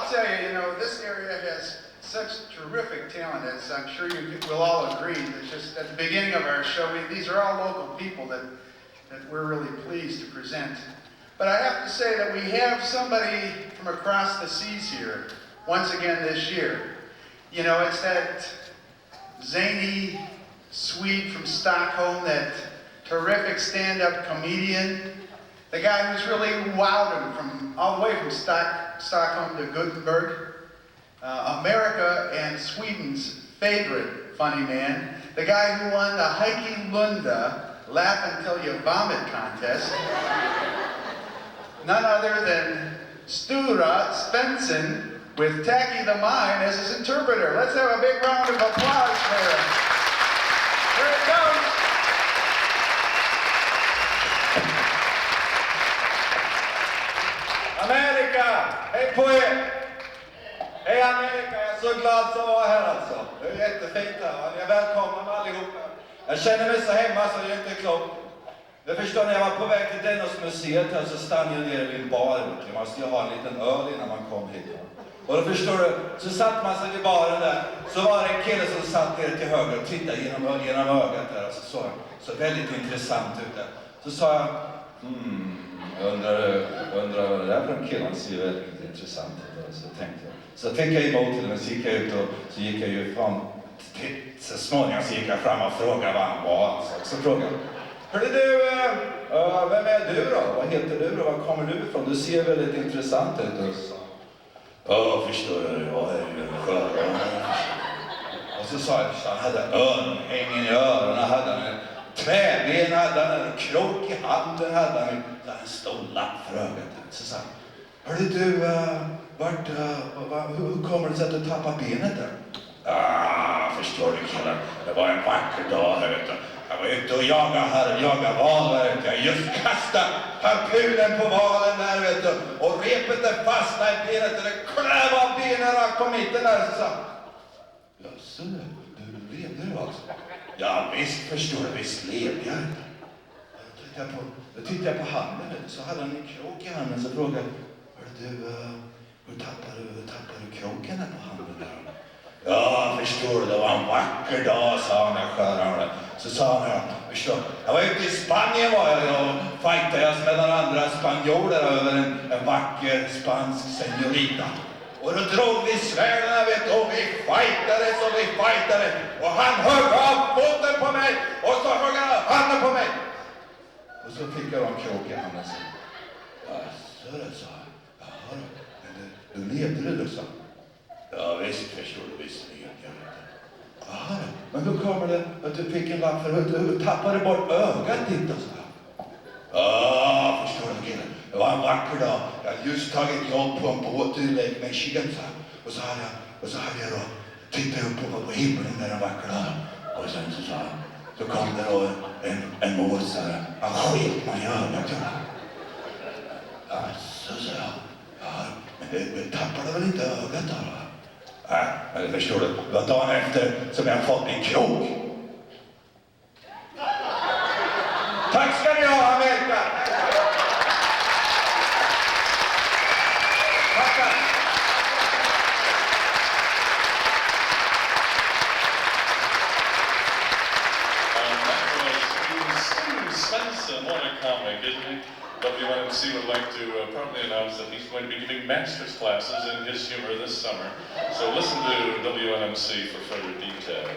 I'll tell you, this area has such terrific talent, as I'm sure you will all agree. It's just at the beginning of our show, these are all local people that we're really pleased to present. But I have to say that we have somebody from across the seas here once again this year. It's that zany Swede from Stockholm, that terrific stand-up comedian, the guy who's really wowed him from all the way from Stockholm to Gothenburg, America and Sweden's favorite funny man, the guy who won the Heikki Lunda Laugh Until You Vomit contest, none other than Stura Svensson with Tacky the Mime as his interpreter. Let's have a big round of applause for him. Here it comes. Amerika! Hej på er! Hej Amerika, jag är så glad att vara här alltså. Det är jättefint här och ni är välkomna allihopa. Jag känner mig så hemma så det är inte klokt. Jag förstår, när jag var på väg till Dennosmuseet här så stannade jag nere vid en bar. Man skulle ha en liten öl innan man kom hit. Och då förstår du, så satt man sig vid baren där. Så var det en kille som satt nere till höger och tittade genom ögat där. Och så såg han så väldigt intressant ut där. Så sa jag, jag undrar vad det där för en kille, han ser väldigt intressant ut. Så tänkte jag. Så fick jag emot till den, så gick jag ut och så gick jag ju fram. Så småningom så gick jag fram och frågade vad han var. Så frågade jag, hörde du, vem är du då? Vad heter du då? Var kommer du ifrån? Du ser väldigt intressant ut. Ja, förstår du, jag är ju en skön. Och så sa jag, han hade örnhängen i öronen, hade han en träben, hade han en krok i handen, hade han en stor lapp för ögat. Så sa han, hörde du, hur kommer det sig att du tappar benet där? Förstår du killar, det var en vacker dag här vet du. Jag var ute och jagade val där ute. Jag just kastade harpunen på valen där vet du. Och repet där fastnade i benet och det kläv av benen rakt på mitten där. Så sa jaså, du levde du alltså? Ja visst förstår du, visst levde jag. Då tittade jag på handen vet du. Så hade han en krok i handen så frågade jag, hörde du, hur tappade du kroken där på handen där? Ja, förstår du, det var en vacker dag, sa han där skäraren. Så sa han, förstår jag var ute i Spanien var jag och fightade med några andra spanjorer över en vacker spansk señorita. Och då drog vi svärden vet du, och vi fightade och han högg av foten på mig och så högg han handen på mig. Och så fick jag en krok i handen och sa, så det sa han, jaha du levde du då, sa han. Ja visst förstår du, visst levde jag. Jaha, men då kommer det att du fick en lapp för att du tappade bort ögat ditt och så. Ja, förstår du killen. Det var en vacker dag. Jag hade just tagit jobb på en båt i Lake Michigan. Och så hade jag då tittat upp på himlen där en vacker dag. Och sen så sa han, så kom det då en måsare. Han sket mig i ögat. Ja, så sa jag. Ja, men tappade väl inte ögat då? Nej, men förstår du, det var dagen efter som jag fått min krok. Tack ska ni ha, Amerika! Tackar! Steve Svensson, what a comic, isn't he? WNMC would like to proudly announce that he's going to be giving master's classes in his humor this summer. So listen to WNMC for further detail.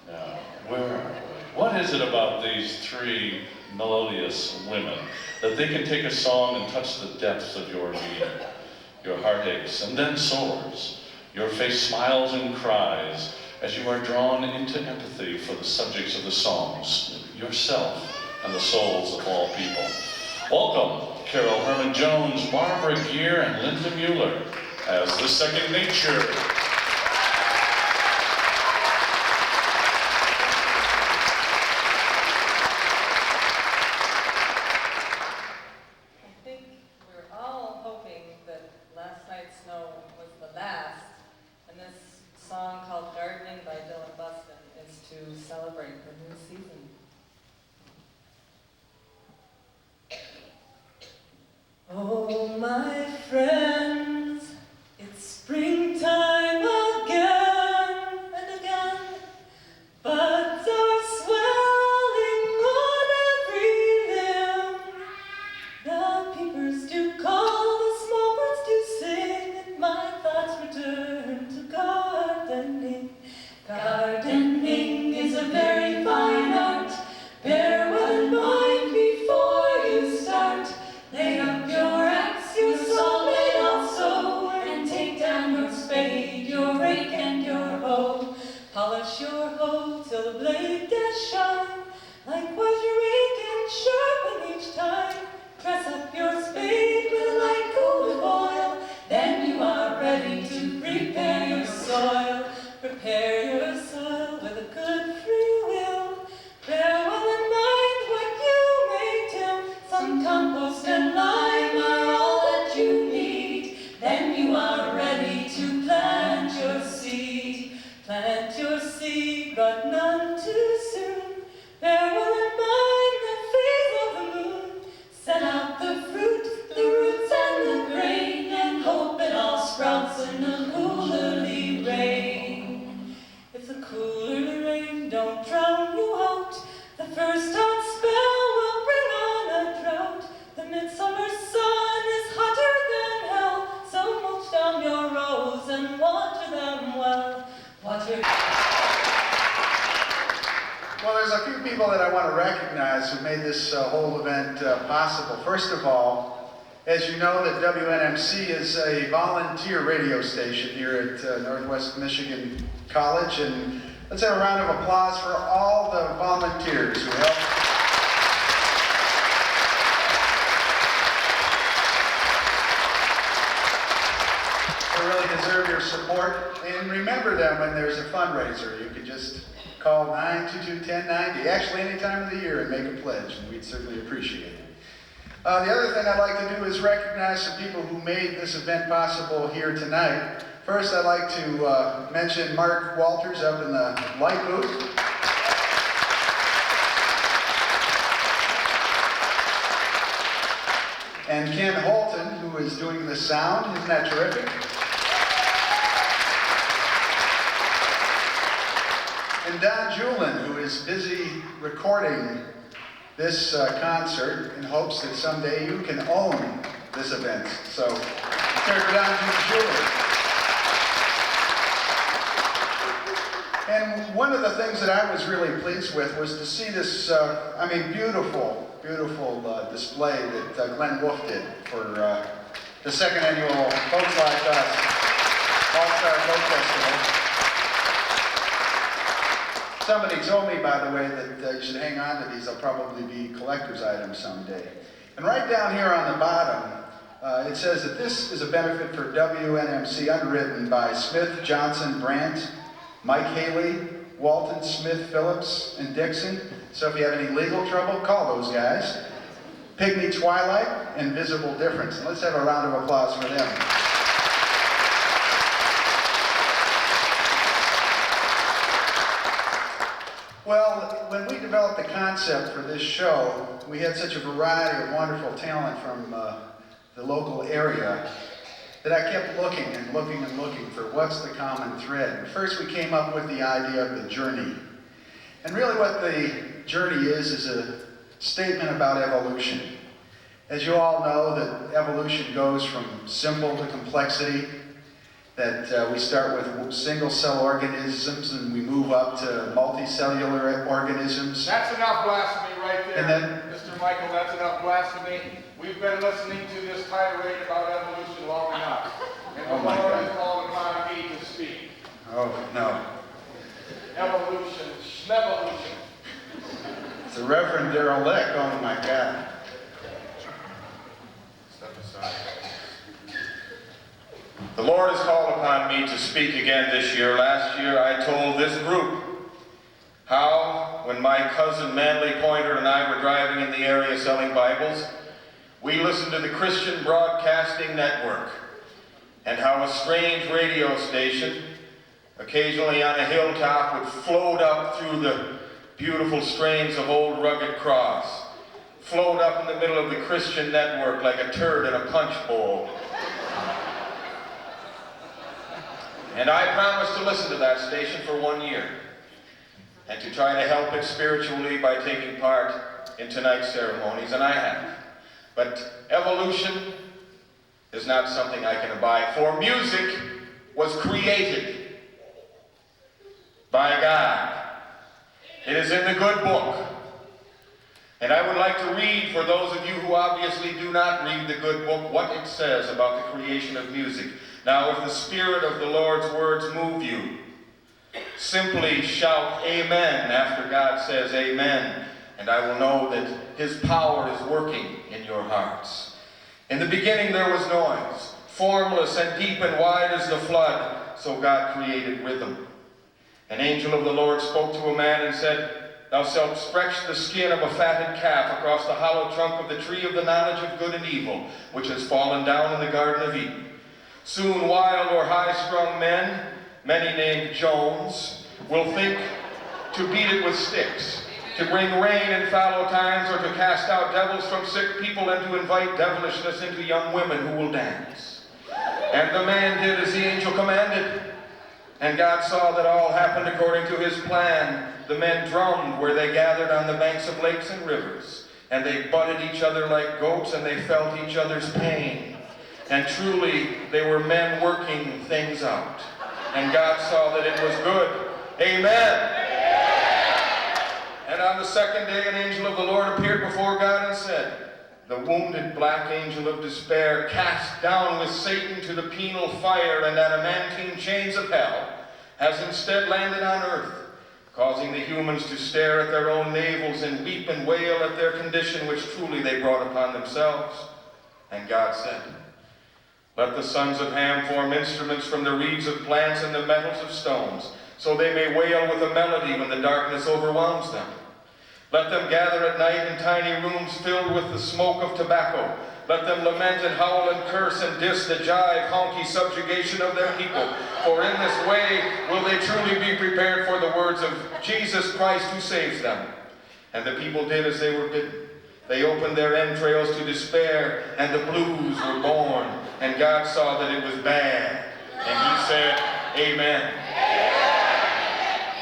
Now, where are we? What is it about these three melodious women that they can take a song and touch the depths of your being? Your heart aches and then soars. Your face smiles and cries as you are drawn into empathy for the subjects of the songs, yourself, and the souls of all people. Welcome, Carol Herman-Jones, Barbara Geer, and Linda Mueller as The Second Nature. I think we're all hoping that last night's snow was the last, and this song called Gardening by Dylan Buston is to celebrate the new season. Oh, my friend. this whole event possible. First of all, as you know, that WNMC is a volunteer radio station here at Northwest Michigan College, and let's have a round of applause for all the volunteers who help. They really deserve your support, and remember them when there's a fundraiser. You can just call 922-1090, actually any time of the year, and make a pledge, and we'd certainly appreciate it. The other thing I'd like to do is recognize some people who made this event possible here tonight. First, I'd like to mention Mark Walters up in the light booth. And Ken Holton, who is doing the sound. Isn't that terrific? And Don Julin, who is busy recording this concert in hopes that someday you can own this event. So, here's Don Julin. And one of the things that I was really pleased with was to see this, beautiful display that Glenn Wolf did for the second annual Folks Like Us All-Star Folk Festival. Somebody told me, by the way, that you should hang on to these. They'll probably be collector's items someday. And right down here on the bottom, it says that this is a benefit for WNMC, underwritten by Smith, Johnson, Brandt, Mike Haley, Walton, Smith, Phillips, and Dixon. So if you have any legal trouble, call those guys. Pygmy Twilight and Visible Difference. And let's have a round of applause for them. Well, when we developed the concept for this show, we had such a variety of wonderful talent from the local area that I kept looking and looking and looking for what's the common thread. First, we came up with the idea of the journey. And really what the journey is a statement about evolution. As you all know, that evolution goes from simple to complexity, that we start with single-cell organisms and we move up to multicellular organisms. That's enough blasphemy right there, And then, Mr. Michael, that's enough blasphemy. We've been listening to this tirade about evolution long enough. And the my Lord God. has called upon me to speak. oh no, Evolution, schmevolution. it's the Reverend Darrell Lick, oh my God. Step aside. The Lord has called upon me to speak again this year. Last year I told this group how, when my cousin Manley Pointer and I were driving in the area selling Bibles, we listened to the Christian Broadcasting Network, and how a strange radio station, occasionally on a hilltop, would float up through the beautiful strains of Old Rugged Cross, float up in the middle of the Christian network like a turd in a punch bowl. And I promised to listen to that station for 1 year and to try to help it spiritually by taking part in tonight's ceremonies, and I have. But evolution is not something I can abide, for music was created by God. It is in the good book. And I would like to read, for those of you who obviously do not read the good book, what it says about the creation of music. Now, if the Spirit of the Lord's words move you, simply shout amen after God says amen, and I will know that His power is working in your hearts. In the beginning there was noise, formless and deep and wide as the flood, so God created rhythm. An angel of the Lord spoke to a man and said, "Thou shalt stretch the skin of a fatted calf across the hollow trunk of the tree of the knowledge of good and evil, which has fallen down in the Garden of Eden. Soon wild or high-strung men, many named Jones, will think to beat it with sticks, to bring rain in fallow times, or to cast out devils from sick people, and to invite devilishness into young women who will dance." And the man did as the angel commanded. And God saw that all happened according to His plan. The men drummed where they gathered on the banks of lakes and rivers, and they butted each other like goats, and they felt each other's pain. And truly, they were men working things out. And God saw that it was good. Amen. And on the second day, an angel of the Lord appeared before God and said, "The wounded black angel of despair, cast down with Satan to the penal fire and adamantine chains of hell, has instead landed on earth, causing the humans to stare at their own navels and weep and wail at their condition which truly they brought upon themselves." And God said, "Let the sons of Ham form instruments from the reeds of plants and the metals of stones, so they may wail with a melody when the darkness overwhelms them. Let them gather at night in tiny rooms filled with the smoke of tobacco. Let them lament and howl and curse and diss the jive, honky subjugation of their people. For in this way will they truly be prepared for the words of Jesus Christ who saves them." And the people did as they were bidden. They opened their entrails to despair, and the blues were born. And God saw that it was bad. And he said, "Amen."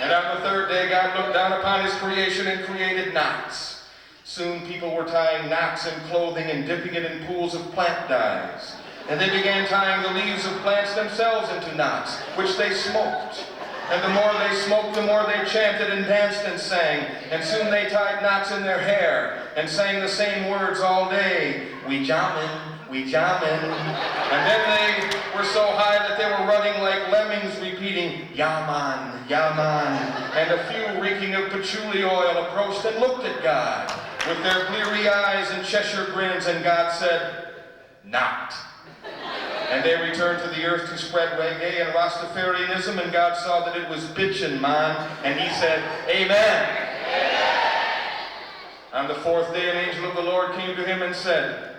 And on the third day, God looked down upon his creation and created knots. Soon people were tying knots in clothing and dipping it in pools of plant dyes. And they began tying the leaves of plants themselves into knots, which they smoked. And the more they smoked, the more they chanted and danced and sang. And soon they tied knots in their hair and sang the same words all day. "We jammin', we jammin'." And then they were so high that they were running like lemmings, repeating, "Yaman, Yaman." And a few, reeking of patchouli oil, approached and looked at God with their bleary eyes and Cheshire grins, and God said, "Not." And they returned to the earth to spread reggae and Rastafarianism, and God saw that it was bitchin', man, and he said, "Amen." On the fourth day, an angel of the Lord came to him and said,